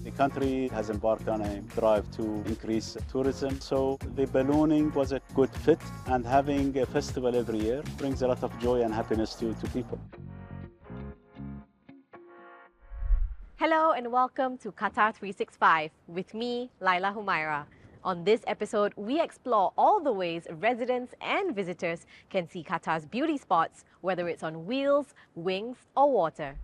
The country has embarked on a drive to increase tourism, so the ballooning was a good fit, and having a festival every year brings a lot of joy and happiness to people. Hello and welcome to Qatar 365 with me, Laila Humaira. On this episode, we explore all the ways residents and visitors can see Qatar's beauty spots, whether it's on wheels, wings, or water.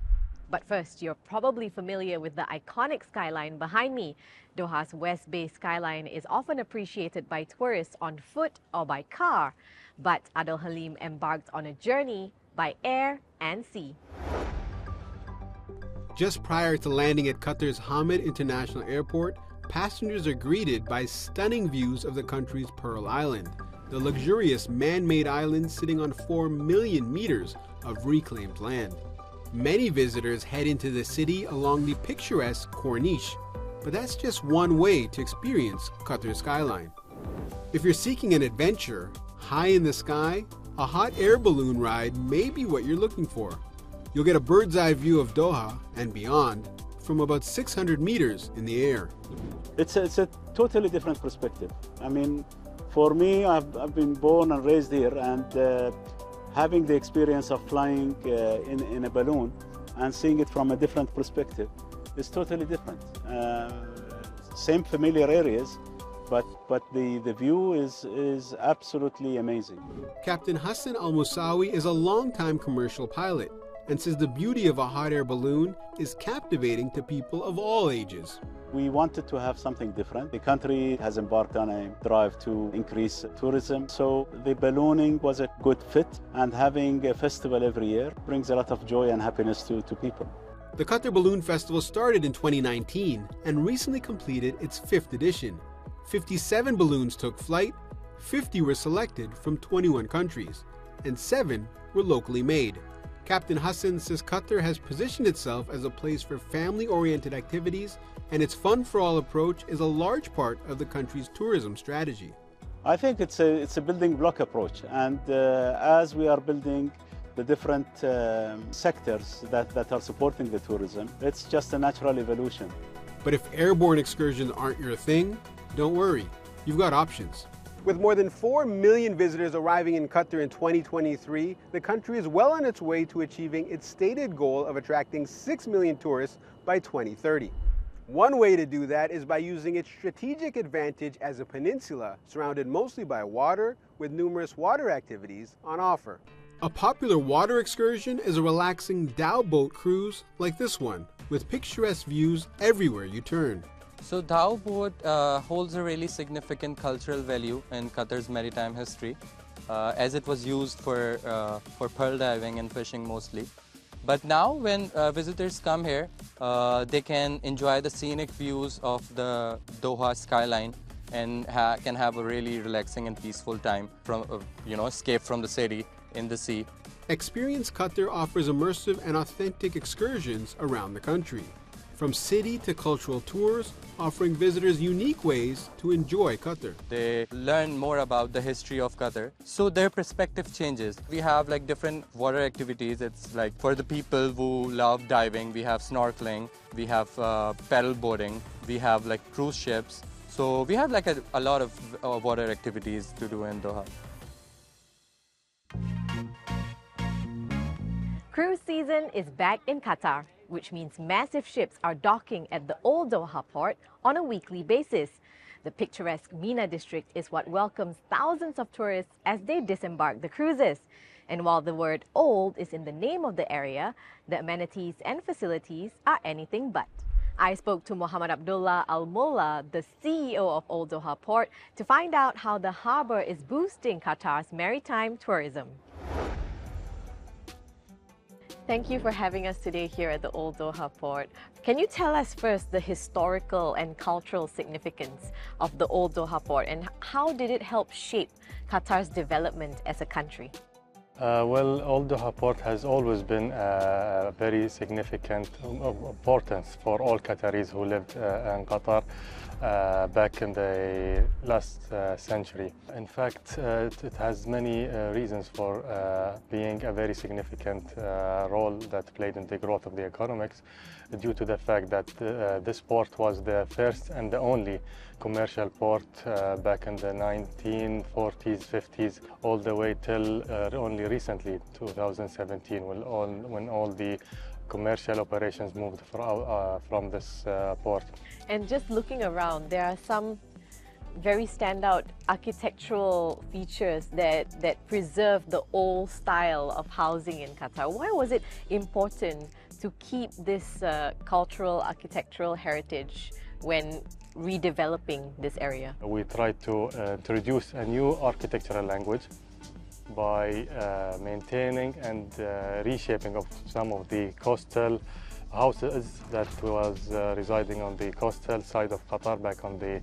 But first, you're probably familiar with the iconic skyline behind me. Doha's West Bay skyline is often appreciated by tourists on foot or by car, but Adel Halim embarked on a journey by air and sea. Just prior to landing at Qatar's Hamid International Airport, passengers are greeted by stunning views of the country's Pearl Island, the luxurious man-made island sitting on 4 million meters of reclaimed land. Many visitors head into the city along the picturesque Corniche, but that's just one way to experience Qatar's skyline. If you're seeking an adventure high in the sky, a hot air balloon ride may be what you're looking for. You'll get a bird's eye view of Doha and beyond from about 600 meters in the air. It's a totally different perspective. I mean, for me, I've been born and raised here, and having the experience of flying in a balloon and seeing it from a different perspective is totally different. Same familiar areas, but the view is absolutely amazing. Captain Hassan Al-Musawi is a longtime commercial pilot and says the beauty of a hot air balloon is captivating to people of all ages. We wanted to have something different. The country has embarked on a drive to increase tourism, so the ballooning was a good fit, and having a festival every year brings a lot of joy and happiness to people. The Qatar Balloon Festival started in 2019 and recently completed its 5th edition. 57 balloons took flight, 50 were selected from 21 countries, and 7 were locally made. Captain Hassan says Qatar has positioned itself as a place for family-oriented activities, and its fun-for-all approach is a large part of the country's tourism strategy. I think it's a building block approach, and as we are building the different sectors that are supporting the tourism, it's just a natural evolution. But if airborne excursions aren't your thing, don't worry, you've got options. With more than 4 million visitors arriving in Qatar in 2023, the country is well on its way to achieving its stated goal of attracting 6 million tourists by 2030. One way to do that is by using its strategic advantage as a peninsula surrounded mostly by water, with numerous water activities on offer. A popular water excursion is a relaxing dhow boat cruise like this one, with picturesque views everywhere you turn. So dhow boat holds a really significant cultural value in Qatar's maritime history, as it was used for pearl diving and fishing mostly. But now when visitors come here, they can enjoy the scenic views of the Doha skyline and can have a really relaxing and peaceful time from, escape from the city in the sea. Experience Qatar offers immersive and authentic excursions around the country, from city to cultural tours, offering visitors unique ways to enjoy Qatar. They learn more about the history of Qatar, so their perspective changes. We have like different water activities. It's like for the people who love diving, we have snorkeling, we have paddle boarding, we have like cruise ships. So we have like a lot of water activities to do in Doha. Cruise season is back in Qatar, which means massive ships are docking at the Old Doha port on a weekly basis. The picturesque Mina district is what welcomes thousands of tourists as they disembark the cruises. And while the word old is in the name of the area, the amenities and facilities are anything but. I spoke to Muhammad Abdullah Al-Mullah, the CEO of Old Doha Port, to find out how the harbour is boosting Qatar's maritime tourism. Thank you for having us today here at the Old Doha Port. Can you tell us first the historical and cultural significance of the Old Doha Port, and how did it help shape Qatar's development as a country? Well, Old Doha Port has always been a very significant importance for all Qataris who lived in Qatar back in the last century. In fact, it has many reasons for being a very significant role that played in the growth of the economics. due to the fact that this port was the first and the only commercial port back in the 1940s, 50s, all the way till only recently, 2017, when all the commercial operations moved from this port. And just looking around, there are some very standout architectural features that preserve the old style of housing in Qatar. Why was it important to keep this cultural architectural heritage when redeveloping this area? We tried to introduce a new architectural language by maintaining and reshaping of some of the coastal houses that was residing on the coastal side of Qatar back on the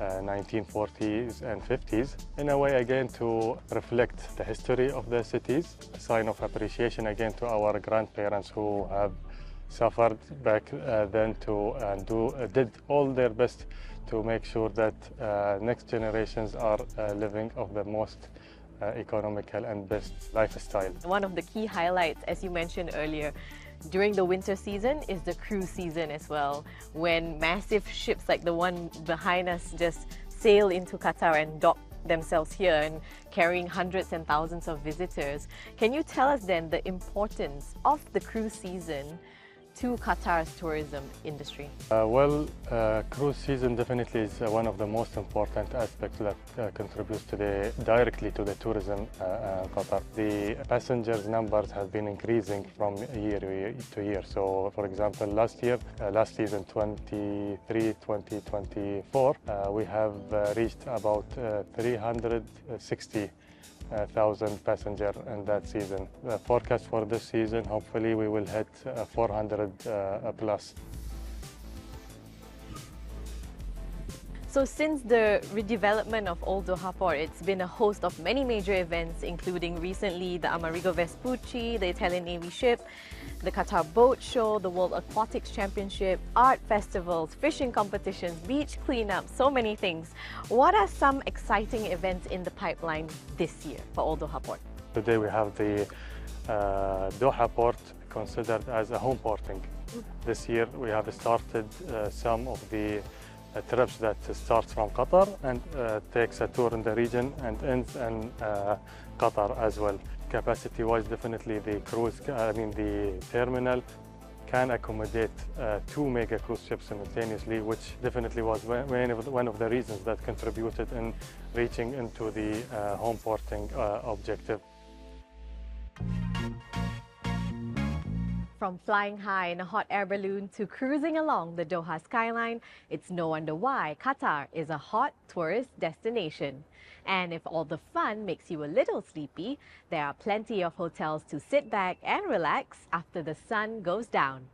1940s and 50s, in a way again to reflect the history of the cities, a sign of appreciation again to our grandparents who have suffered back then did all their best to make sure that next generations are living of the most economical and best lifestyle. One of the key highlights, as you mentioned earlier, during the winter season is the cruise season as well, when massive ships like the one behind us just sail into Qatar and dock themselves here and carrying hundreds and thousands of visitors. Can you tell us then the importance of the cruise season to Qatar's tourism industry? Cruise season definitely is one of the most important aspects that contributes directly to the tourism Qatar. The passengers numbers have been increasing from year to year. So, for example, last season 2023-2024, we have reached about 360,000 passengers in that season. The forecast for this season, hopefully we will hit 400 plus. So since the redevelopment of Old Doha Port, it's been a host of many major events, including recently the Amerigo Vespucci, the Italian Navy ship, the Qatar Boat Show, the World Aquatics Championship, art festivals, fishing competitions, beach cleanup, so many things. What are some exciting events in the pipeline this year for Old Doha Port? Today we have the Doha Port considered as a home porting. This year we have started some of the trips that starts from Qatar and takes a tour in the region and ends in Qatar as well. Capacity-wise, definitely the the terminal can accommodate 2 mega cruise ships simultaneously, which definitely was one of the reasons that contributed in reaching into the home porting objective. From flying high in a hot air balloon to cruising along the Doha skyline, it's no wonder why Qatar is a hot tourist destination. And if all the fun makes you a little sleepy, there are plenty of hotels to sit back and relax after the sun goes down.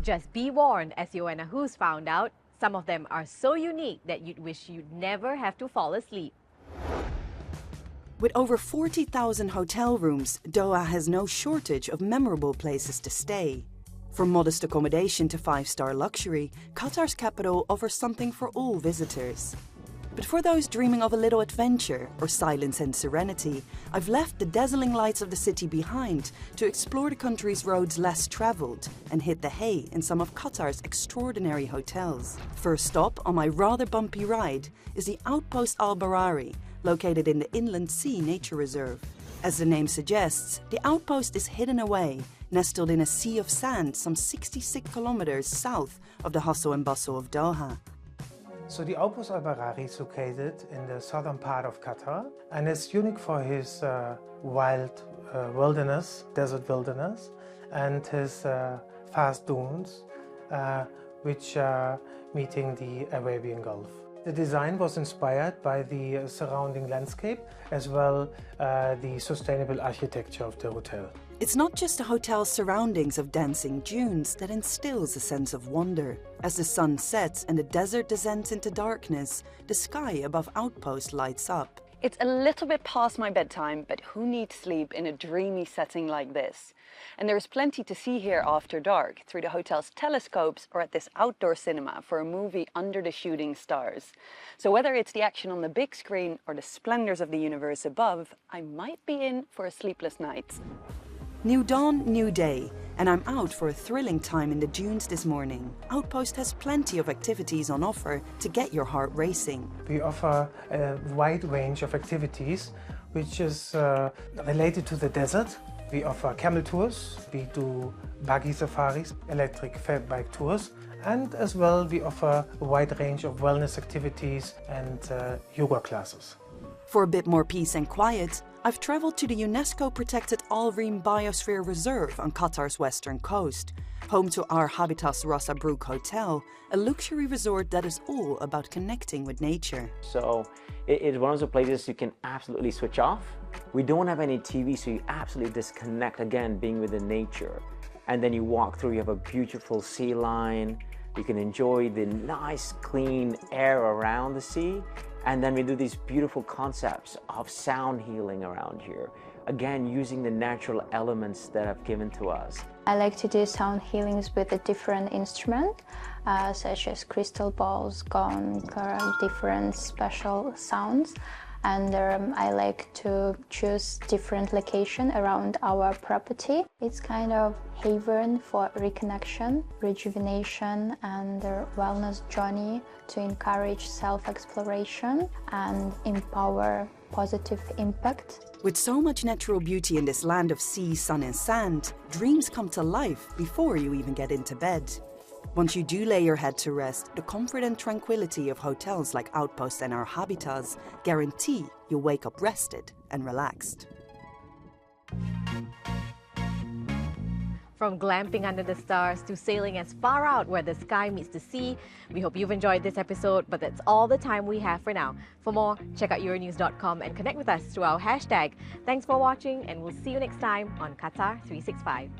Just be warned, as Joanna Hoos found out, some of them are so unique that you'd wish you'd never have to fall asleep. With over 40,000 hotel rooms, Doha has no shortage of memorable places to stay. From modest accommodation to 5-star luxury, Qatar's capital offers something for all visitors. But for those dreaming of a little adventure or silence and serenity, I've left the dazzling lights of the city behind to explore the country's roads less traveled and hit the hay in some of Qatar's extraordinary hotels. First stop on my rather bumpy ride is the Outpost Al Barari, located in the Inland Sea Nature Reserve. As the name suggests, the outpost is hidden away, nestled in a sea of sand some 66 kilometers south of the hustle and bustle of Doha. So the Outpost Al Barari is located in the southern part of Qatar, and it's unique for his wild wilderness, desert wilderness, and his vast dunes, which are meeting the Arabian Gulf. The design was inspired by the surrounding landscape as well the sustainable architecture of the hotel. It's not just the hotel's surroundings of dancing dunes that instills a sense of wonder. As the sun sets and the desert descends into darkness, the sky above Outpost lights up. It's a little bit past my bedtime, but who needs sleep in a dreamy setting like this? And there's plenty to see here after dark, through the hotel's telescopes or at this outdoor cinema for a movie under the shooting stars. So whether it's the action on the big screen or the splendors of the universe above, I might be in for a sleepless night. New dawn, new day, and I'm out for a thrilling time in the dunes this morning. Outpost has plenty of activities on offer to get your heart racing. We offer a wide range of activities which is related to the desert. We offer camel tours, we do buggy safaris, electric fat bike tours, and as well we offer a wide range of wellness activities and yoga classes. For a bit more peace and quiet, I've travelled to the UNESCO-protected Al Reem Biosphere Reserve on Qatar's western coast, home to our Habitas Ras Brook Hotel, a luxury resort that is all about connecting with nature. So it's one of the places you can absolutely switch off. We don't have any TV, so you absolutely disconnect, again, being with the nature. And then you walk through, you have a beautiful sea line, you can enjoy the nice, clean air around the sea. And then we do these beautiful concepts of sound healing around here. Again, using the natural elements that have given to us. I like to do sound healings with a different instrument, such as crystal balls, gong, different special sounds. And I like to choose different location around our property. It's kind of haven for reconnection, rejuvenation, and a wellness journey to encourage self-exploration and empower positive impact. With so much natural beauty in this land of sea, sun and sand, dreams come to life before you even get into bed. Once you do lay your head to rest, the comfort and tranquility of hotels like Outpost and our Habitats guarantee you'll wake up rested and relaxed. From glamping under the stars to sailing as far out where the sky meets the sea, we hope you've enjoyed this episode, but that's all the time we have for now. For more, check out Euronews.com and connect with us through our hashtag. Thanks for watching, and we'll see you next time on Qatar 365.